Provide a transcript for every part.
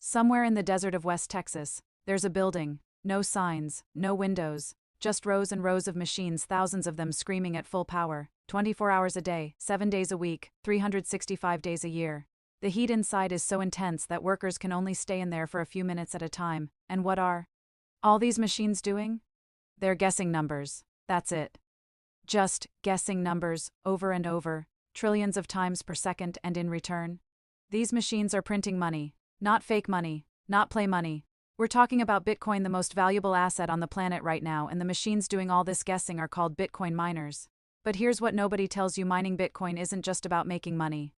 Somewhere in the desert of West Texas, there's a building, no signs, no windows, just rows and rows of machines, thousands of them screaming at full power, 24 hours a day, 7 days a week, 365 days a year. The heat inside is so intense that workers can only stay in there for a few minutes at a time, and what are all these machines doing? They're guessing numbers, that's it. Just guessing numbers, over and over, trillions of times per second, and in return, these machines are printing money. Not fake money, not play money. We're talking about Bitcoin, the most valuable asset on the planet right now, and the machines doing all this guessing are called Bitcoin miners. But here's what nobody tells you: mining Bitcoin isn't just about making money.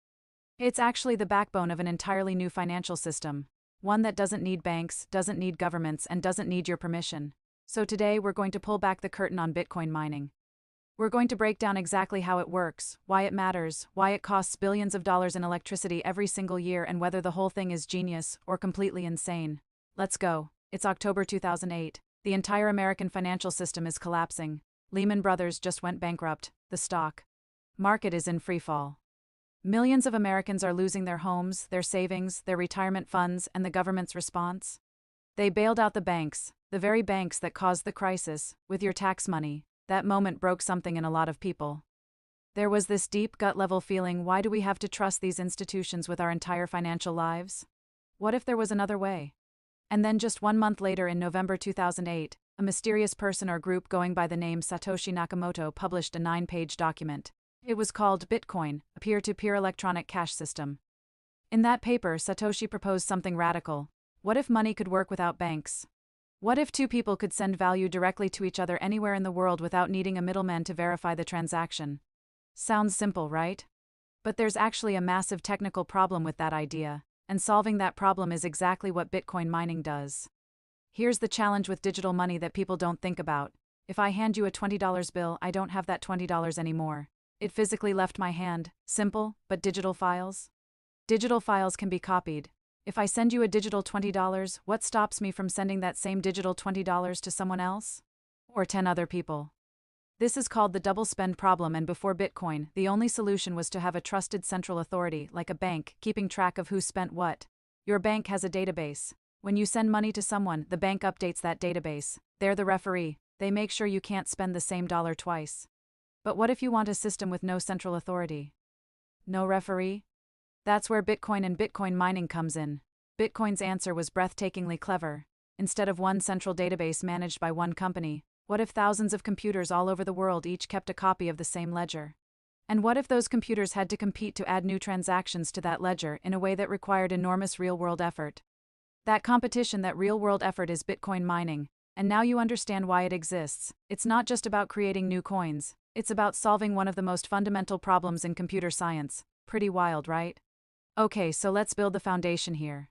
It's actually the backbone of an entirely new financial system. One that doesn't need banks, doesn't need governments, and doesn't need your permission. So today we're going to pull back the curtain on Bitcoin mining. We're going to break down exactly how it works, why it matters, why it costs billions of dollars in electricity every single year, and whether the whole thing is genius or completely insane. Let's go. It's October 2008. The entire American financial system is collapsing. Lehman Brothers just went bankrupt. The stock market is in freefall. Millions of Americans are losing their homes, their savings, their retirement funds, and the government's response? They bailed out the banks, the very banks that caused the crisis, with your tax money. That moment broke something in a lot of people. There was this deep gut-level feeling: why do we have to trust these institutions with our entire financial lives? What if there was another way? And then just 1 month later, in November 2008, a mysterious person or group going by the name Satoshi Nakamoto published a 9-page document. It was called Bitcoin, a peer-to-peer electronic cash system. In that paper, Satoshi proposed something radical. What if money could work without banks? What if two people could send value directly to each other anywhere in the world without needing a middleman to verify the transaction? Sounds simple, right? But there's actually a massive technical problem with that idea, and solving that problem is exactly what Bitcoin mining does. Here's the challenge with digital money that people don't think about. If I hand you a $20 bill, I don't have that $20 anymore. It physically left my hand. Simple, but digital files? Digital files can be copied. If I send you a digital $20, what stops me from sending that same digital $20 to someone else? Or 10 other people? This is called the double spend problem, and before Bitcoin, the only solution was to have a trusted central authority, like a bank, keeping track of who spent what. Your bank has a database. When you send money to someone, the bank updates that database. They're the referee. They make sure you can't spend the same dollar twice. But what if you want a system with no central authority? No referee? That's where Bitcoin and Bitcoin mining comes in. Bitcoin's answer was breathtakingly clever. Instead of one central database managed by one company, what if thousands of computers all over the world each kept a copy of the same ledger? And what if those computers had to compete to add new transactions to that ledger in a way that required enormous real-world effort? That competition, that real-world effort, is Bitcoin mining. And now you understand why it exists. It's not just about creating new coins. It's about solving one of the most fundamental problems in computer science. Pretty wild, right? Okay, so let's build the foundation here.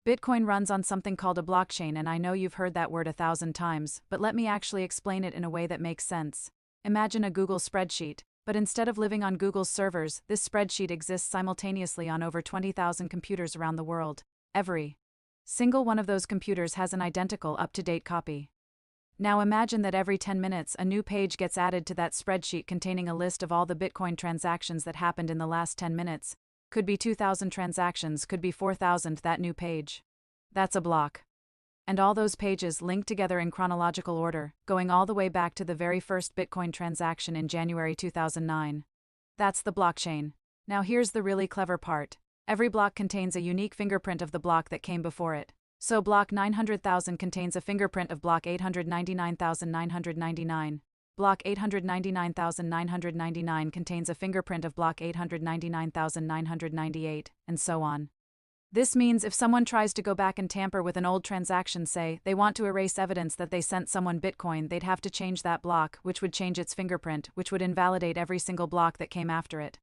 Bitcoin runs on something called a blockchain, and I know you've heard that word 1,000 times, but let me actually explain it in a way that makes sense. Imagine a Google spreadsheet, but instead of living on Google's servers, this spreadsheet exists simultaneously on over 20,000 computers around the world. Every single one of those computers has an identical, up-to-date copy. Now imagine that every 10 minutes a new page gets added to that spreadsheet containing a list of all the Bitcoin transactions that happened in the last 10 minutes. Could be 2,000 transactions, could be 4,000, that new page. That's a block. And all those pages linked together in chronological order, going all the way back to the very first Bitcoin transaction in January 2009. That's the blockchain. Now here's the really clever part. Every block contains a unique fingerprint of the block that came before it. So block 900,000 contains a fingerprint of block 899,999. Block 899,999 contains a fingerprint of block 899,998, and so on. This means if someone tries to go back and tamper with an old transaction, say they want to erase evidence that they sent someone Bitcoin, they'd have to change that block, which would change its fingerprint, which would invalidate every single block that came after it.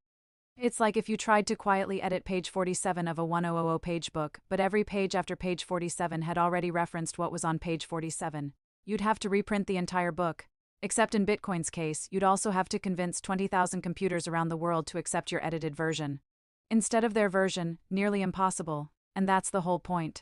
It's like if you tried to quietly edit page 47 of a 1000 page book, but every page after page 47 had already referenced what was on page 47. You'd have to reprint the entire book. Except in Bitcoin's case, you'd also have to convince 20,000 computers around the world to accept your edited version. Instead of their version, nearly impossible, and that's the whole point.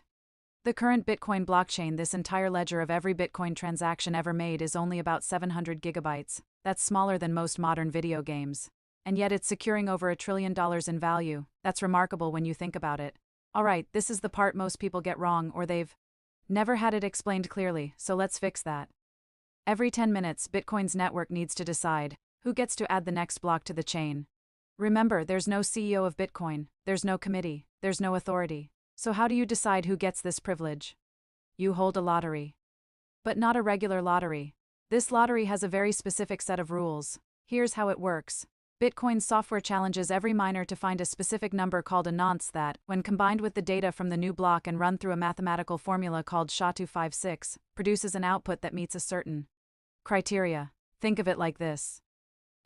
The current Bitcoin blockchain, this entire ledger of every Bitcoin transaction ever made, is only about 700 gigabytes. That's smaller than most modern video games. And yet it's securing over $1 trillion in value. That's remarkable when you think about it. Alright, this is the part most people get wrong or they've never had it explained clearly, so let's fix that. Every 10 minutes, Bitcoin's network needs to decide who gets to add the next block to the chain. Remember, there's no CEO of Bitcoin, there's no committee, there's no authority. So how do you decide who gets this privilege? You hold a lottery. But not a regular lottery. This lottery has a very specific set of rules. Here's how it works. Bitcoin's software challenges every miner to find a specific number called a nonce that, when combined with the data from the new block and run through a mathematical formula called SHA-256, produces an output that meets a certain criteria. Think of it like this.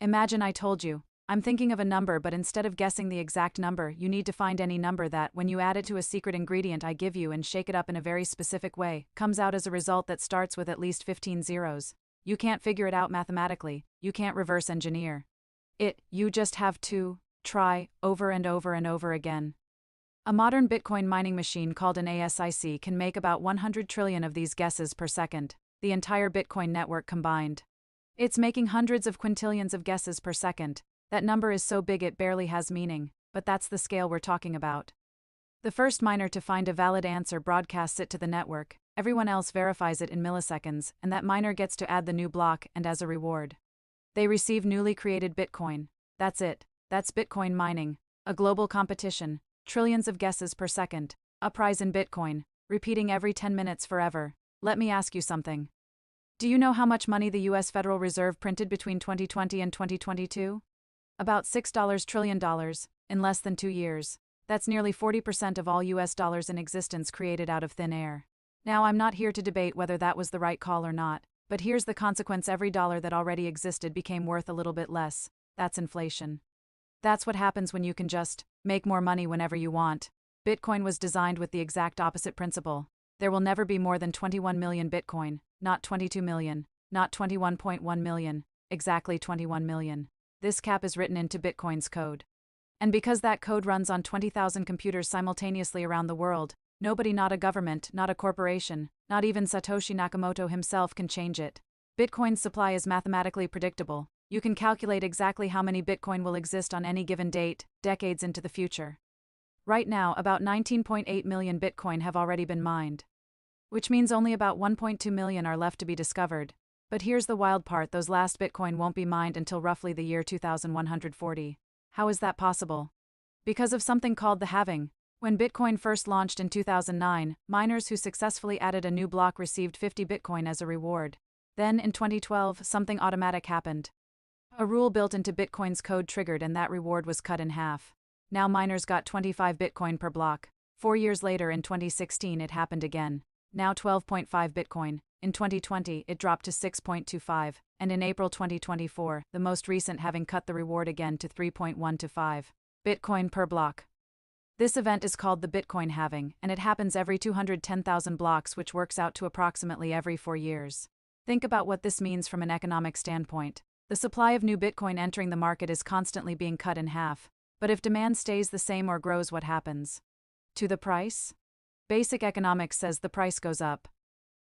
Imagine I told you, I'm thinking of a number, but instead of guessing the exact number, you need to find any number that, when you add it to a secret ingredient I give you and shake it up in a very specific way, comes out as a result that starts with at least 15 zeros. You can't figure it out mathematically, you can't reverse engineer it, you just have to try over and over and over again. A modern Bitcoin mining machine called an ASIC can make about 100 trillion of these guesses per second, the entire Bitcoin network combined. It's making hundreds of quintillions of guesses per second. That number is so big it barely has meaning, but that's the scale we're talking about. The first miner to find a valid answer broadcasts it to the network, everyone else verifies it in milliseconds, and that miner gets to add the new block, and as a reward, they receive newly created Bitcoin. That's it. That's Bitcoin mining. A global competition. Trillions of guesses per second. A prize in Bitcoin. Repeating every 10 minutes forever. Let me ask you something. Do you know how much money the US Federal Reserve printed between 2020 and 2022? About $6 trillion, in less than 2 years. That's nearly 40% of all US dollars in existence created out of thin air. Now, I'm not here to debate whether that was the right call or not, but here's the consequence: every dollar that already existed became worth a little bit less. That's inflation. That's what happens when you can just make more money whenever you want. Bitcoin was designed with the exact opposite principle. There will never be more than 21 million Bitcoin, not 22 million, not 21.1 million, exactly 21 million. This cap is written into Bitcoin's code. And because that code runs on 20,000 computers simultaneously around the world, nobody, not a government, not a corporation, not even Satoshi Nakamoto himself, can change it. Bitcoin's supply is mathematically predictable. You can calculate exactly how many Bitcoin will exist on any given date, decades into the future. Right now, about 19.8 million Bitcoin have already been mined, which means only about 1.2 million are left to be discovered. But here's the wild part: those last Bitcoin won't be mined until roughly the year 2140. How is that possible? Because of something called the halving. When Bitcoin first launched in 2009, miners who successfully added a new block received 50 Bitcoin as a reward. Then, in 2012, something automatic happened. A rule built into Bitcoin's code triggered, and that reward was cut in half. Now miners got 25 Bitcoin per block. 4 years later, in 2016, it happened again. Now 12.5 Bitcoin. In 2020, it dropped to 6.25, and in April 2024, the most recent halving cut the reward again to 3.125 Bitcoin per block. This event is called the Bitcoin halving, and it happens every 210,000 blocks, which works out to approximately every 4 years. Think about what this means from an economic standpoint. The supply of new Bitcoin entering the market is constantly being cut in half. But if demand stays the same or grows, what happens to the price? Basic economics says the price goes up.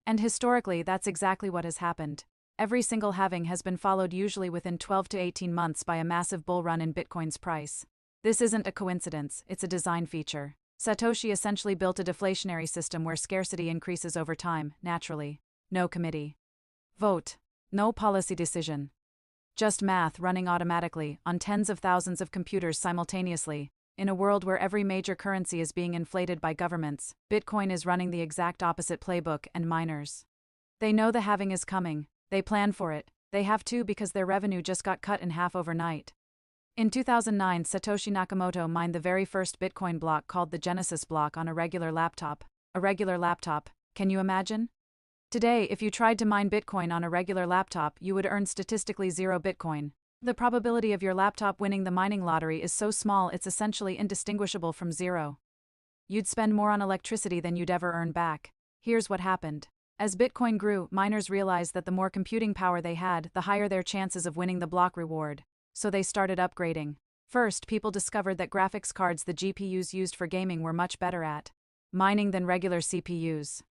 And historically, that's exactly what has happened. Every single halving has been followed, usually within 12 to 18 months, by a massive bull run in Bitcoin's price. This isn't a coincidence, it's a design feature. Satoshi essentially built a deflationary system where scarcity increases over time, naturally. No committee vote. No policy decision. Just math running automatically, on tens of thousands of computers simultaneously. In a world where every major currency is being inflated by governments, Bitcoin is running the exact opposite playbook, and miners, they know the halving is coming. They plan for it. They have to, because their revenue just got cut in half overnight. In 2009, Satoshi Nakamoto mined the very first Bitcoin block, called the Genesis block, on a regular laptop. A regular laptop, can you imagine? Today, if you tried to mine Bitcoin on a regular laptop, you would earn statistically 0 Bitcoin. The probability of your laptop winning the mining lottery is so small it's essentially indistinguishable from zero. You'd spend more on electricity than you'd ever earn back. Here's what happened. As Bitcoin grew, miners realized that the more computing power they had, the higher their chances of winning the block reward. So they started upgrading. First, people discovered that graphics cards the GPUs used for gaming were much better at mining than regular CPUs.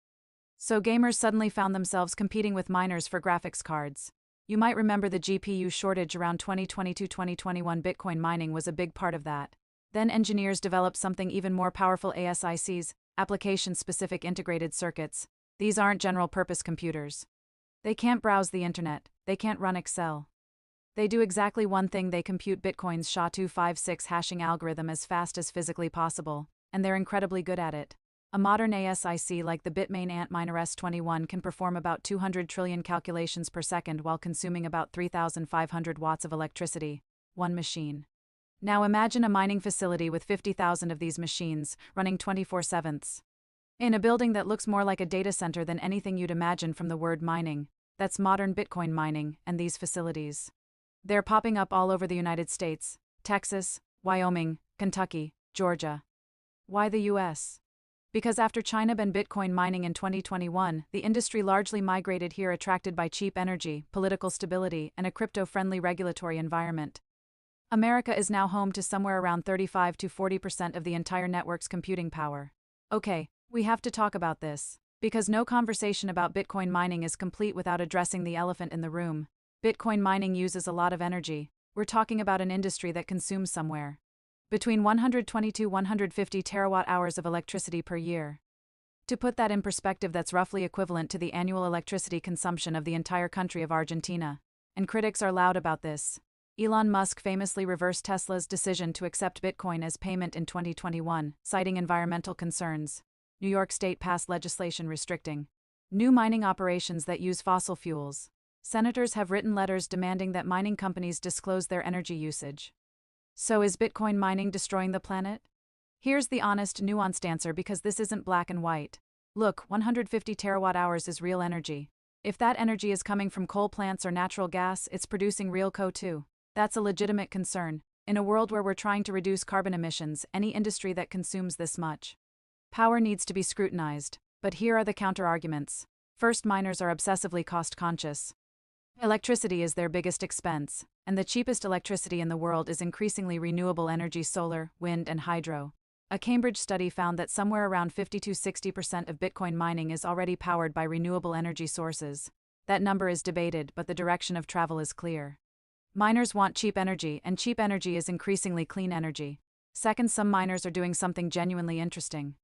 So gamers suddenly found themselves competing with miners for graphics cards. You might remember the GPU shortage around 2020-2021. Bitcoin mining was a big part of that. Then engineers developed something even more powerful: ASICs, application-specific integrated circuits. These aren't general-purpose computers. They can't browse the internet, they can't run Excel. They do exactly one thing: they compute Bitcoin's SHA-256 hashing algorithm as fast as physically possible, and they're incredibly good at it. A modern ASIC like the Bitmain Antminer S21 can perform about 200 trillion calculations per second while consuming about 3,500 watts of electricity. One machine. Now imagine a mining facility with 50,000 of these machines, running 24/7. In a building that looks more like a data center than anything you'd imagine from the word mining. That's modern Bitcoin mining, and these facilities. They're popping up all over the United States: Texas, Wyoming, Kentucky, Georgia. Why the US? Because after China banned Bitcoin mining in 2021, the industry largely migrated here, attracted by cheap energy, political stability, and a crypto-friendly regulatory environment. America is now home to somewhere around 35 to 40% of the entire network's computing power. Okay, we have to talk about this, because no conversation about Bitcoin mining is complete without addressing the elephant in the room. Bitcoin mining uses a lot of energy. We're talking about an industry that consumes somewhere between 120 to 150 terawatt-hours of electricity per year. To put that in perspective, that's roughly equivalent to the annual electricity consumption of the entire country of Argentina. And critics are loud about this. Elon Musk famously reversed Tesla's decision to accept Bitcoin as payment in 2021, citing environmental concerns. New York State passed legislation restricting new mining operations that use fossil fuels. Senators have written letters demanding that mining companies disclose their energy usage. So is Bitcoin mining destroying the planet? Here's the honest, nuanced answer, because this isn't black and white. Look, 150 terawatt-hours is real energy. If that energy is coming from coal plants or natural gas, it's producing real CO2. That's a legitimate concern. In a world where we're trying to reduce carbon emissions, any industry that consumes this much power needs to be scrutinized. But here are the counter-arguments. First, miners are obsessively cost-conscious. Electricity is their biggest expense, and the cheapest electricity in the world is increasingly renewable energy: solar, wind, and hydro. A Cambridge study found that somewhere around 50 to 60% of Bitcoin mining is already powered by renewable energy sources. That number is debated, but the direction of travel is clear. Miners want cheap energy, and cheap energy is increasingly clean energy. Second, some miners are doing something genuinely interesting.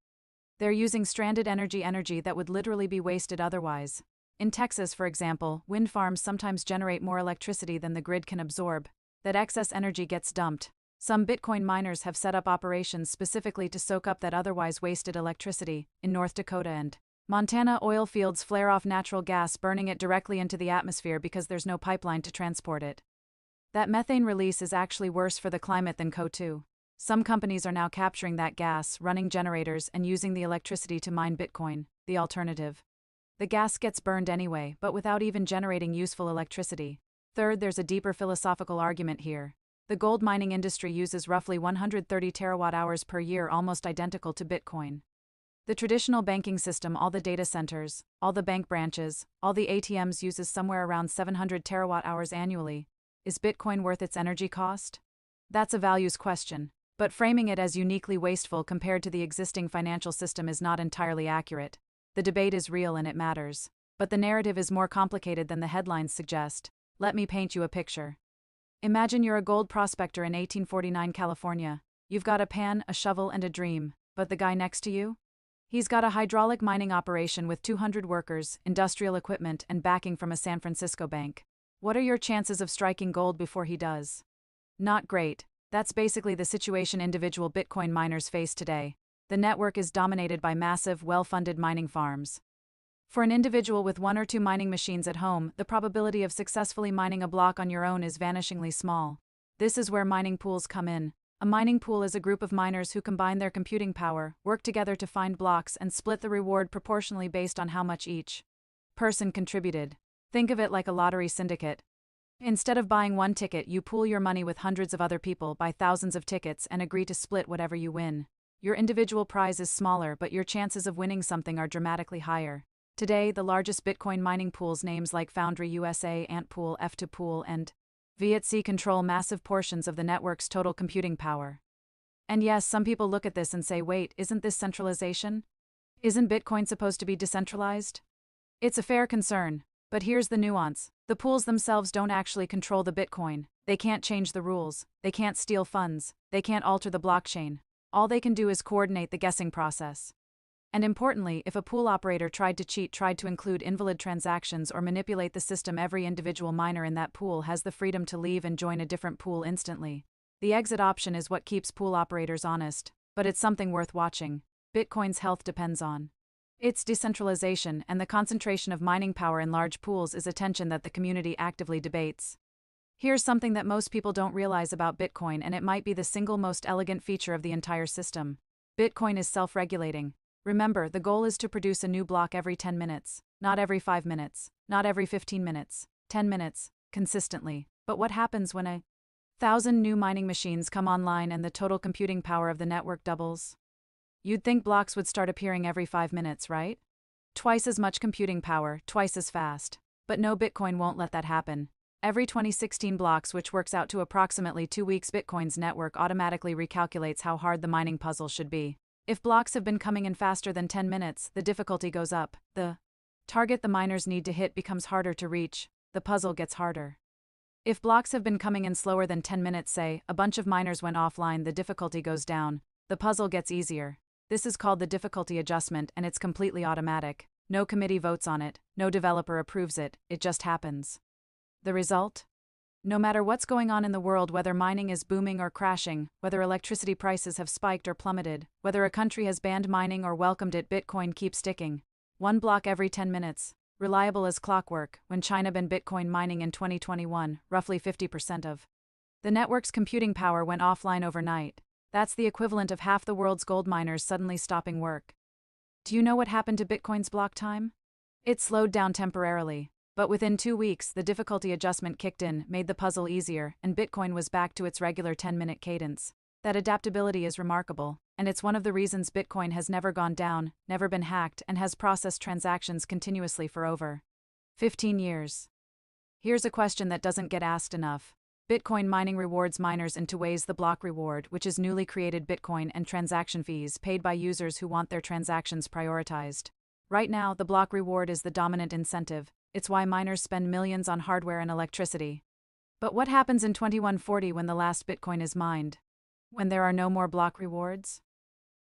They're using stranded energy that would literally be wasted otherwise. In Texas, for example, wind farms sometimes generate more electricity than the grid can absorb. That excess energy gets dumped. Some Bitcoin miners have set up operations specifically to soak up that otherwise wasted electricity. In North Dakota and Montana, oil fields flare off natural gas, burning it directly into the atmosphere because there's no pipeline to transport it. That methane release is actually worse for the climate than CO2. Some companies are now capturing that gas, running generators, and using the electricity to mine Bitcoin, the alternative. The gas gets burned anyway, but without even generating useful electricity. Third, there's a deeper philosophical argument here. The gold mining industry uses roughly 130 terawatt-hours per year, almost identical to Bitcoin. The traditional banking system, all the data centers, all the bank branches, all the ATMs, uses somewhere around 700 terawatt-hours annually. Is Bitcoin worth its energy cost? That's a values question, but framing it as uniquely wasteful compared to the existing financial system is not entirely accurate. The debate is real and it matters. But the narrative is more complicated than the headlines suggest. Let me paint you a picture. Imagine you're a gold prospector in 1849 California. You've got a pan, a shovel, and a dream. But the guy next to you? He's got a hydraulic mining operation with 200 workers, industrial equipment, and backing from a San Francisco bank. What are your chances of striking gold before he does? Not great. That's basically the situation individual Bitcoin miners face today. The network is dominated by massive, well-funded mining farms. For an individual with one or two mining machines at home, the probability of successfully mining a block on your own is vanishingly small. This is where mining pools come in. A mining pool is a group of miners who combine their computing power, work together to find blocks, and split the reward proportionally based on how much each person contributed. Think of it like a lottery syndicate. Instead of buying one ticket, you pool your money with hundreds of other people, buy thousands of tickets, and agree to split whatever you win. Your individual prize is smaller, but your chances of winning something are dramatically higher. Today, the largest Bitcoin mining pools, names like Foundry USA, Antpool, F2Pool, and Vietc, control massive portions of the network's total computing power. And yes, some people look at this and say, wait, isn't this centralization? Isn't Bitcoin supposed to be decentralized? It's a fair concern, but here's the nuance. The pools themselves don't actually control the Bitcoin. They can't change the rules, they can't steal funds, they can't alter the blockchain. All they can do is coordinate the guessing process. And importantly, if a pool operator tried to cheat, tried to include invalid transactions or manipulate the system, every individual miner in that pool has the freedom to leave and join a different pool instantly. The exit option is what keeps pool operators honest, but it's something worth watching. Bitcoin's health depends on its decentralization, and the concentration of mining power in large pools is a tension that the community actively debates. Here's something that most people don't realize about Bitcoin, and it might be the single most elegant feature of the entire system. Bitcoin is self-regulating. Remember, the goal is to produce a new block every 10 minutes, not every 5 minutes, not every 15 minutes, 10 minutes, consistently. But what happens when 1,000 new mining machines come online and the total computing power of the network doubles? You'd think blocks would start appearing every 5 minutes, right? Twice as much computing power, twice as fast. But no, Bitcoin won't let that happen. Every 2016 blocks, which works out to approximately 2 weeks, Bitcoin's network automatically recalculates how hard the mining puzzle should be. If blocks have been coming in faster than 10 minutes, the difficulty goes up. The target the miners need to hit becomes harder to reach. The puzzle gets harder. If blocks have been coming in slower than 10 minutes, say, a bunch of miners went offline, the difficulty goes down. The puzzle gets easier. This is called the difficulty adjustment, and it's completely automatic. No committee votes on it, no developer approves it, it just happens. The result? No matter what's going on in the world, whether mining is booming or crashing, whether electricity prices have spiked or plummeted, whether a country has banned mining or welcomed it, Bitcoin keeps ticking. One block every 10 minutes. Reliable as clockwork. When China banned Bitcoin mining in 2021, roughly 50% of the network's computing power went offline overnight. That's the equivalent of half the world's gold miners suddenly stopping work. Do you know what happened to Bitcoin's block time? It slowed down temporarily. But within 2 weeks, the difficulty adjustment kicked in, made the puzzle easier, and Bitcoin was back to its regular 10-minute cadence. That adaptability is remarkable, and it's one of the reasons Bitcoin has never gone down, never been hacked, and has processed transactions continuously for over 15 years. Here's a question that doesn't get asked enough. Bitcoin mining rewards miners in two ways: the block reward, which is newly created Bitcoin, and transaction fees paid by users who want their transactions prioritized. Right now, the block reward is the dominant incentive. It's why miners spend millions on hardware and electricity. But what happens in 2140 when the last Bitcoin is mined? When there are no more block rewards?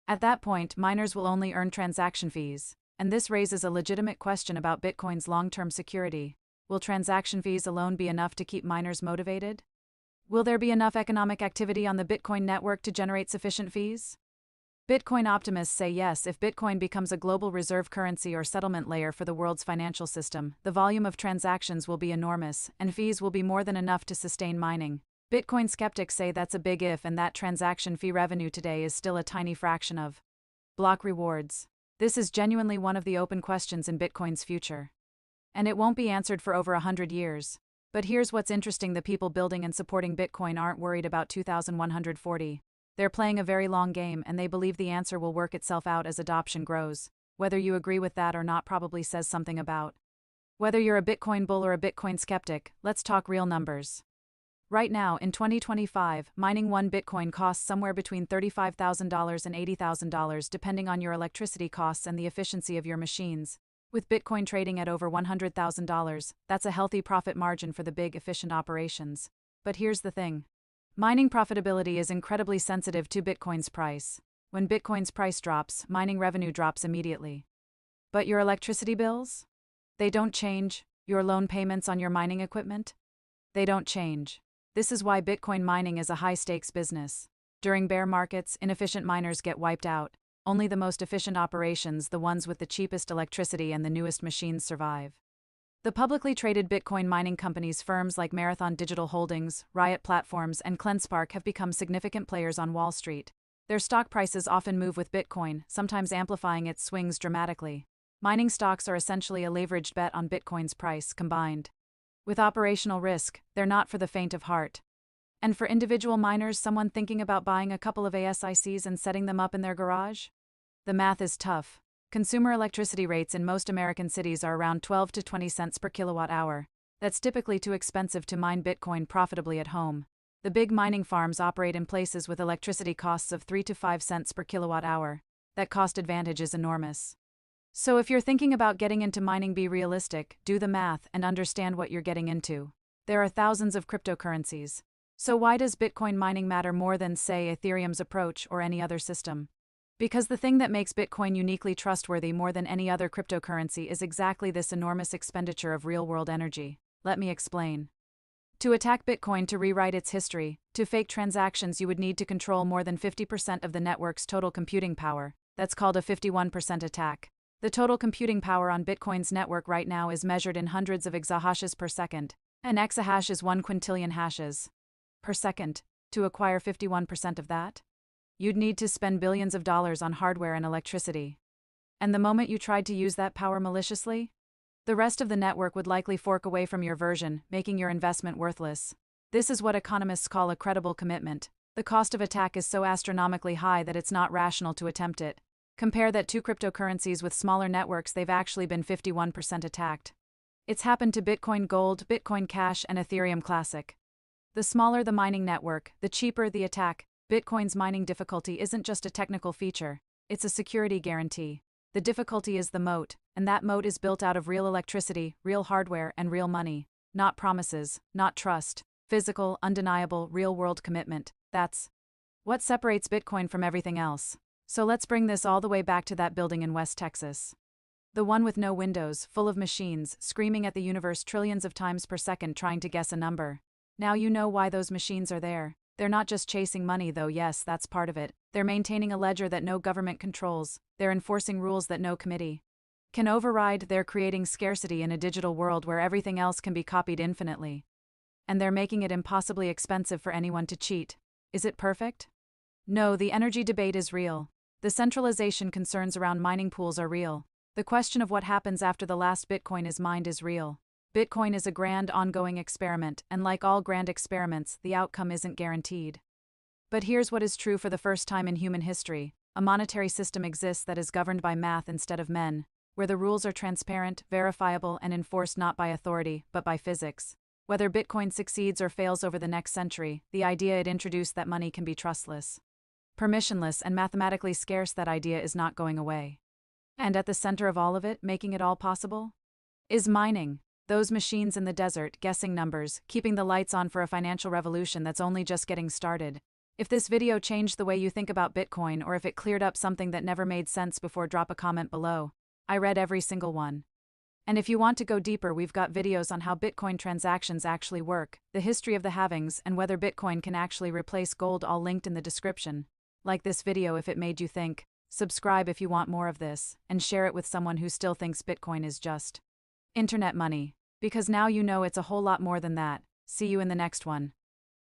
At that point, miners will only earn transaction fees, and this raises a legitimate question about Bitcoin's long-term security. Will transaction fees alone be enough to keep miners motivated? Will there be enough economic activity on the Bitcoin network to generate sufficient fees? Bitcoin optimists say yes. If Bitcoin becomes a global reserve currency or settlement layer for the world's financial system, the volume of transactions will be enormous, and fees will be more than enough to sustain mining. Bitcoin skeptics say that's a big if, and that transaction fee revenue today is still a tiny fraction of block rewards. This is genuinely one of the open questions in Bitcoin's future. And it won't be answered for over 100 years. But here's what's interesting: the people building and supporting Bitcoin aren't worried about 2140. They're playing a very long game, and they believe the answer will work itself out as adoption grows. Whether you agree with that or not probably says something about whether you're a Bitcoin bull or a Bitcoin skeptic. Let's talk real numbers. Right now, in 2025, mining one Bitcoin costs somewhere between $35,000 and $80,000 depending on your electricity costs and the efficiency of your machines. With Bitcoin trading at over $100,000, that's a healthy profit margin for the big, efficient operations. But here's the thing. Mining profitability is incredibly sensitive to Bitcoin's price. When Bitcoin's price drops, mining revenue drops immediately. But your electricity bills? They don't change. Your loan payments on your mining equipment? They don't change. This is why Bitcoin mining is a high-stakes business. During bear markets, inefficient miners get wiped out. Only the most efficient operations, the ones with the cheapest electricity and the newest machines, survive. The publicly traded Bitcoin mining companies, firms like Marathon Digital Holdings, Riot Platforms, and CleanSpark, have become significant players on Wall Street. Their stock prices often move with Bitcoin, sometimes amplifying its swings dramatically. Mining stocks are essentially a leveraged bet on Bitcoin's price, combined with operational risk. They're not for the faint of heart. And for individual miners, someone thinking about buying a couple of ASICs and setting them up in their garage? The math is tough. Consumer electricity rates in most American cities are around 12 to 20 cents per kilowatt hour. That's typically too expensive to mine Bitcoin profitably at home. The big mining farms operate in places with electricity costs of 3 to 5 cents per kilowatt hour. That cost advantage is enormous. So if you're thinking about getting into mining, be realistic, do the math, and understand what you're getting into. There are thousands of cryptocurrencies. So why does Bitcoin mining matter more than, say, Ethereum's approach or any other system? Because the thing that makes Bitcoin uniquely trustworthy more than any other cryptocurrency is exactly this enormous expenditure of real-world energy. Let me explain. To attack Bitcoin, to rewrite its history, to fake transactions, you would need to control more than 50% of the network's total computing power. That's called a 51% attack. The total computing power on Bitcoin's network right now is measured in hundreds of exahashes per second. An exahash is 1 quintillion hashes per second. To acquire 51% of that, you'd need to spend billions of dollars on hardware and electricity. And the moment you tried to use that power maliciously, the rest of the network would likely fork away from your version, making your investment worthless. This is what economists call a credible commitment. The cost of attack is so astronomically high that it's not rational to attempt it. Compare that to cryptocurrencies with smaller networks, they've actually been 51% attacked. It's happened to Bitcoin Gold, Bitcoin Cash, and Ethereum Classic. The smaller the mining network, the cheaper the attack. Bitcoin's mining difficulty isn't just a technical feature, it's a security guarantee. The difficulty is the moat, and that moat is built out of real electricity, real hardware, and real money. Not promises, not trust. Physical, undeniable, real-world commitment. That's what separates Bitcoin from everything else. So let's bring this all the way back to that building in West Texas. The one with no windows, full of machines, screaming at the universe trillions of times per second trying to guess a number. Now you know why those machines are there. They're not just chasing money, though. Yes, that's part of it. They're maintaining a ledger that no government controls. They're enforcing rules that no committee can override. They're creating scarcity in a digital world where everything else can be copied infinitely. And they're making it impossibly expensive for anyone to cheat. Is it perfect? No, the energy debate is real. The centralization concerns around mining pools are real. The question of what happens after the last Bitcoin is mined is real. Bitcoin is a grand ongoing experiment, and like all grand experiments, the outcome isn't guaranteed. But here's what is true for the first time in human history. A monetary system exists that is governed by math instead of men, where the rules are transparent, verifiable, and enforced not by authority, but by physics. Whether Bitcoin succeeds or fails over the next century, the idea it introduced that money can be trustless, permissionless, and mathematically scarce, that idea is not going away. And at the center of all of it, making it all possible, is mining. Those machines in the desert, guessing numbers, keeping the lights on for a financial revolution that's only just getting started. If this video changed the way you think about Bitcoin, or if it cleared up something that never made sense before, drop a comment below. I read every single one. And if you want to go deeper, we've got videos on how Bitcoin transactions actually work, the history of the halvings, and whether Bitcoin can actually replace gold, all linked in the description. Like this video if it made you think, subscribe if you want more of this, and share it with someone who still thinks Bitcoin is just internet money. Because now you know it's a whole lot more than that. See you in the next one.